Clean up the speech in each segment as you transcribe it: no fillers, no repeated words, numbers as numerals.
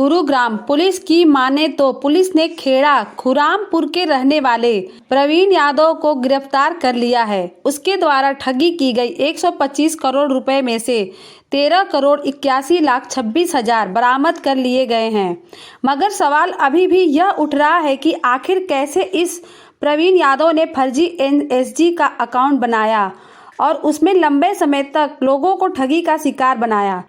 Gurugram police की माने तो पुलिस ने खेड़ा खुरामपुर के रहने वाले प्रवीण यादव को गिरफ्तार कर लिया है। उसके द्वारा ठगी की गई 125 करोड़ रुपए में से 13 करोड़ 81,26,000 बरामद कर लिए गए हैं। मगर सवाल अभी भी यह उठ रहा है कि आखिर कैसे इस प्रवीण यादव ने फर्जी एनएसजी का अकाउंट बनाया और उसमें लंबे समय तक लोगों को ठगी का शिकार बनाया।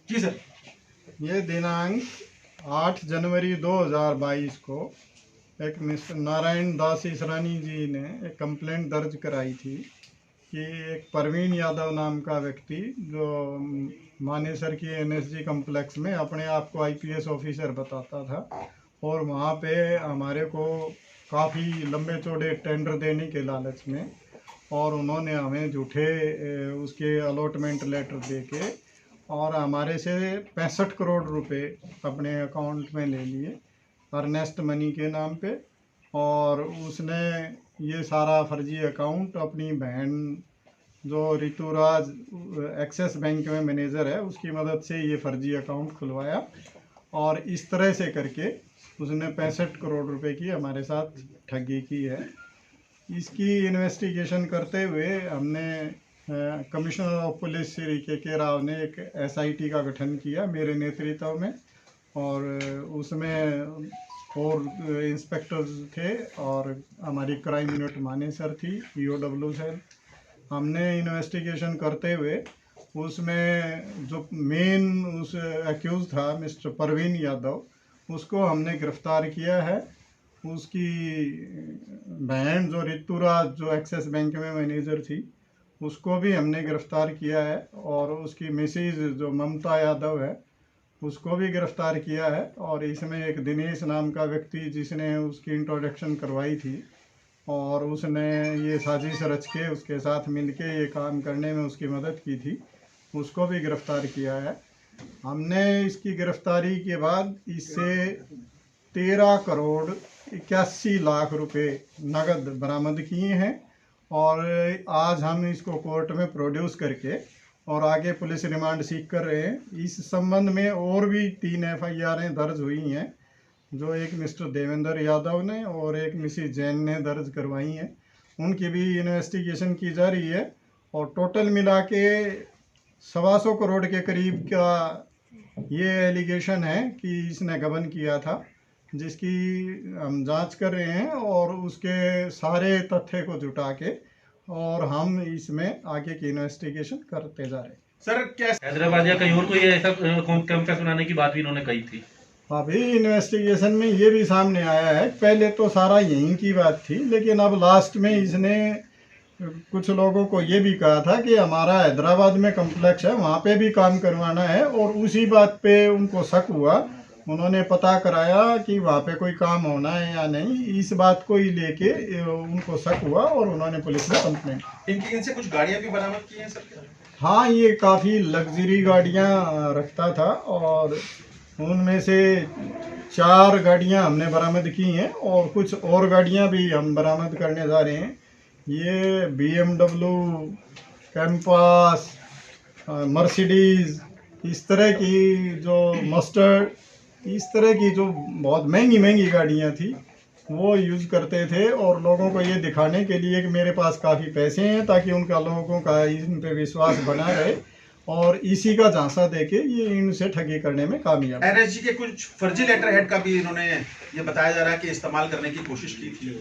जी सर, ये दिनांक 8 जनवरी 2022 को एक मिस्टर नारायण दास ईसरानी जी ने एक कंप्लेंट दर्ज कराई थी कि एक प्रवीण यादव नाम का व्यक्ति जो मानेसर की एनएसजी कम्प्लेक्स में अपने आप को आईपीएस ऑफिसर बताता था और वहाँ पे हमारे को काफ़ी लंबे चौड़े टेंडर देने के लालच में और उन्होंने हमें झूठे उसके अलॉटमेंट लेटर दे के और हमारे से 65 करोड़ रुपए अपने अकाउंट में ले लिए अर्नेस्ट मनी के नाम पे। और उसने ये सारा फर्जी अकाउंट अपनी बहन जो ऋतुराज एक्सिस बैंक में मैनेजर है उसकी मदद से ये फर्जी अकाउंट खुलवाया और इस तरह से करके उसने 65 करोड़ रुपए की हमारे साथ ठगी की है। इसकी इन्वेस्टिगेशन करते हुए हमने कमिश्नर ऑफ पुलिस श्री के राव ने एक एसआईटी का गठन किया मेरे नेतृत्व में और उसमें और इंस्पेक्टर्स थे और हमारी क्राइम यूनिट मानेसर थी ईओडब्ल्यू सेल। हमने इन्वेस्टिगेशन करते हुए उसमें जो मेन उस एक्यूज था मिस्टर प्रवीण यादव उसको हमने गिरफ्तार किया है। उसकी बहन जो ऋतुराज जो एक्सिस बैंक में मैनेजर थी उसको भी हमने गिरफ्तार किया है और उसकी मिसेज जो ममता यादव है उसको भी गिरफ्तार किया है। और इसमें एक दिनेश नाम का व्यक्ति जिसने उसकी इंट्रोडक्शन करवाई थी और उसने ये साजिश रच के उसके साथ मिलके ये काम करने में उसकी मदद की थी उसको भी गिरफ्तार किया है। हमने इसकी गिरफ्तारी के बाद इससे 13 करोड़ 81 लाख रुपए नगद बरामद किए हैं और आज हम इसको कोर्ट में प्रोड्यूस करके और आगे पुलिस रिमांड सीख कर रहे हैं। इस संबंध में और भी 3 एफआईआरें दर्ज हुई हैं जो एक मिस्टर देवेंद्र यादव ने और एक मिसेज जैन ने दर्ज करवाई हैं। उनकी भी इन्वेस्टिगेशन की जा रही है और टोटल मिला के 125 करोड़ के करीब का ये एलिगेशन है कि इसने गबन किया था जिसकी हम जांच कर रहे हैं और उसके सारे तथ्य को जुटा के और हम इसमें आगे की इन्वेस्टिगेशन करते जा रहे हैं। सर क्या हैदराबाद या कहीं और कोई ऐसा कैंपस बनाने की बात भी इन्होंने कही थी? अभी इन्वेस्टिगेशन में ये भी सामने आया है, पहले तो सारा यहीं की बात थी लेकिन अब लास्ट में इसने कुछ लोगों को ये भी कहा था कि हमारा हैदराबाद में कम्प्लेक्स है वहाँ पे भी काम करवाना है और उसी बात पे उनको शक हुआ। उन्होंने पता कराया कि वहाँ पे कोई काम होना है या नहीं, इस बात को ही लेके उनको शक हुआ और उन्होंने पुलिस में कंप्लेंट। इनसे कुछ गाड़ियाँ भी बरामद की हैं सर? हाँ, ये काफ़ी लग्जरी गाड़ियाँ रखता था और उनमें से 4 गाड़ियाँ हमने बरामद की हैं और कुछ और गाड़ियाँ भी हम बरामद करने जा रहे हैं। ये BMW, कैंपस, मर्सिडीज़, इस तरह की जो मस्टर्ड, इस तरह की जो बहुत महंगी गाड़ियाँ थी वो यूज़ करते थे और लोगों को ये दिखाने के लिए कि मेरे पास काफ़ी पैसे हैं ताकि उनका लोगों का इन पे विश्वास बना रहे और इसी का झांसा देके ये इनसे ठगी करने में कामयाब। एनएसजी के कुछ फर्जी लेटर हेड का भी इन्होंने ये बताया जा रहा है कि इस्तेमाल करने की कोशिश की थी।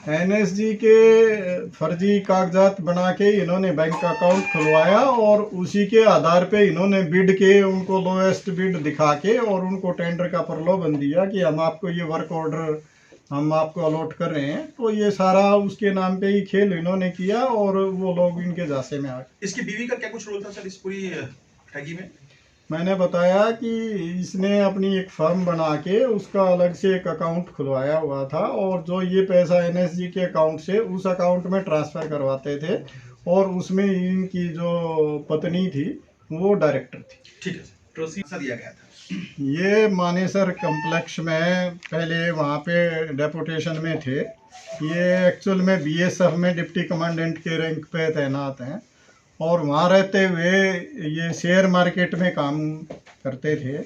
एनएसजी के फर्जी कागजात बना के इन्होंने बैंक अकाउंट खुलवाया और उसी के आधार पे इन्होंने बिड के उनको लोएस्ट बिड दिखा के और उनको टेंडर का प्रलोभन दिया कि हम आपको ये वर्क ऑर्डर हम आपको अलॉट कर रहे हैं। तो ये सारा उसके नाम पे ही खेल इन्होंने किया और वो लोग इनके झांसे में आ गए। इसकी बीवी का क्या कुछ रोल था सर इस पूरी ठगी में? मैंने बताया कि इसने अपनी एक फर्म बना के उसका अलग से एक अकाउंट खुलवाया हुआ था और जो ये पैसा एनएसजी के अकाउंट से उस अकाउंट में ट्रांसफ़र करवाते थे और उसमें इनकी जो पत्नी थी वो डायरेक्टर थी। ठीक है सर, प्रोसीजर दिया गया था। ये मानेसर कम्प्लेक्स में पहले वहाँ पे डेपुटेशन में थे। ये एक्चुअल में बीएसएफ में डिप्टी कमांडेंट के रैंक पे तैनात हैं और वहाँ रहते हुए ये शेयर मार्केट में काम करते थे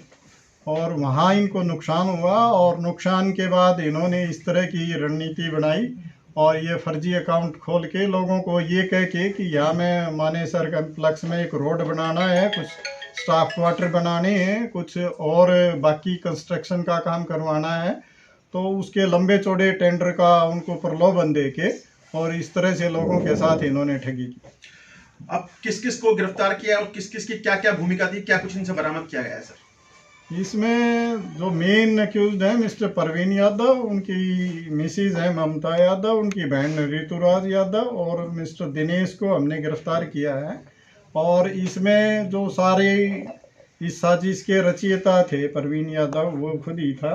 और वहाँ इनको नुकसान हुआ और नुकसान के बाद इन्होंने इस तरह की रणनीति बनाई और ये फर्जी अकाउंट खोल के लोगों को ये कह के कि यहाँ में मानेसर कम्प्लेक्स में एक रोड बनाना है, कुछ स्टाफ क्वार्टर बनाने हैं, कुछ और बाकी कंस्ट्रक्शन का काम करवाना है, तो उसके लंबे चौड़े टेंडर का उनको प्रलोभन दे के और इस तरह से लोगों के साथ इन्होंने ठगी की। अब किस किस को गिरफ्तार किया और किस किस की क्या क्या भूमिका थी, क्या कुछ इनसे बरामद किया गया है सर? इसमें जो मेन अक्यूज्ड है मिस्टर परवीन यादव, उनकी मिसिज है ममता यादव, उनकी बहन ऋतुराज यादव और मिस्टर दिनेश को हमने गिरफ्तार किया है। और इसमें जो सारे इस साजिश के रचयिता थे परवीन यादव, वो खुद ही था,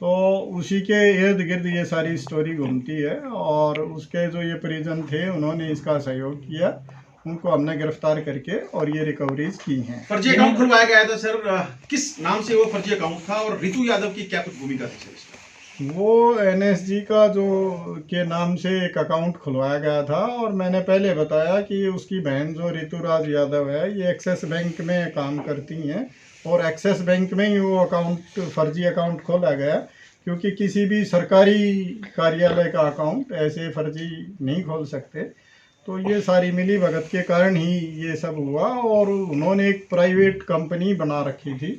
तो उसी के इर्द गिर्द ये सारी स्टोरी घूमती है और उसके जो ये परिजन थे उन्होंने इसका सहयोग किया, उनको हमने गिरफ्तार करके और ये रिकवरीज की हैं। फर्जी अकाउंट खुलवाया गया था सर, किस नाम से वो फर्जी अकाउंट था और रितु यादव की क्या कुछ भूमिका थी सर इसमें? वो एनएसजी का जो के नाम से एक अकाउंट खुलवाया गया था और मैंने पहले बताया कि उसकी बहन जो ऋतुराज यादव है ये एक्सिस बैंक में काम करती हैं और एक्सिस बैंक में ही वो अकाउंट फर्जी अकाउंट खोला गया, क्योंकि किसी भी सरकारी कार्यालय का अकाउंट ऐसे फर्जी नहीं खोल सकते। तो ये सारी मिली भगत के कारण ही ये सब हुआ और उन्होंने एक प्राइवेट कंपनी बना रखी थी,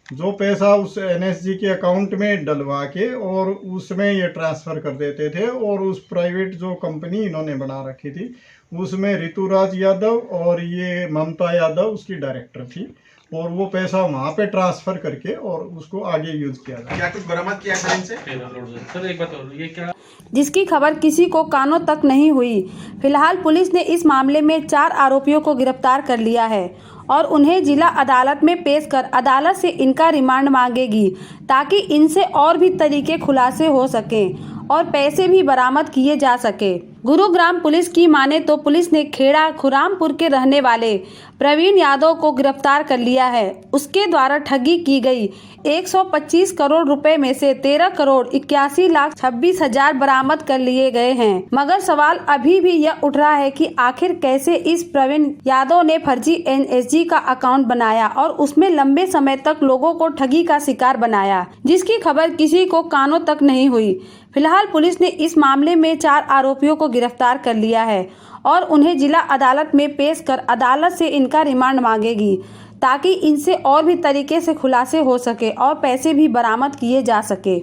जो पैसा उस एनएसजी के अकाउंट में डलवा के और उसमें ये ट्रांसफ़र कर देते थे और उस प्राइवेट जो कंपनी इन्होंने बना रखी थी उसमें ऋतुराज यादव और ये ममता यादव उसकी डायरेक्टर थी और वो पैसा वहाँ पे ट्रांसफ़र करके और उसको आगे यूज़ किया जाए। क्या कुछ बरामद किया सर इनसे? सर एक बात और, ये क्या जिसकी खबर किसी को कानों तक नहीं हुई। फिलहाल पुलिस ने इस मामले में 4 आरोपियों को गिरफ्तार कर लिया है और उन्हें जिला अदालत में पेश कर अदालत से इनका रिमांड मांगेगी, ताकि इनसे और भी तरीके खुलासे हो सकें और पैसे भी बरामद किए जा सके। गुरुग्राम पुलिस की माने तो पुलिस ने खेड़ा खुरामपुर के रहने वाले प्रवीण यादव को गिरफ्तार कर लिया है। उसके द्वारा ठगी की गई 125 करोड़ रुपए में से 13 करोड़ 81,26,000 बरामद कर लिए गए हैं। मगर सवाल अभी भी यह उठ रहा है कि आखिर कैसे इस प्रवीण यादव ने फर्जी एनएसजी का अकाउंट बनाया और उसमें लंबे समय तक लोगों को ठगी का शिकार बनाया, जिसकी खबर किसी को कानों तक नहीं हुई। फिलहाल पुलिस ने इस मामले में 4 आरोपियों को गिरफ्तार कर लिया है और उन्हें जिला अदालत में पेश कर अदालत से इनका रिमांड मांगेगी, ताकि इनसे और भी तरीके से खुलासे हो सके और पैसे भी बरामद किए जा सके।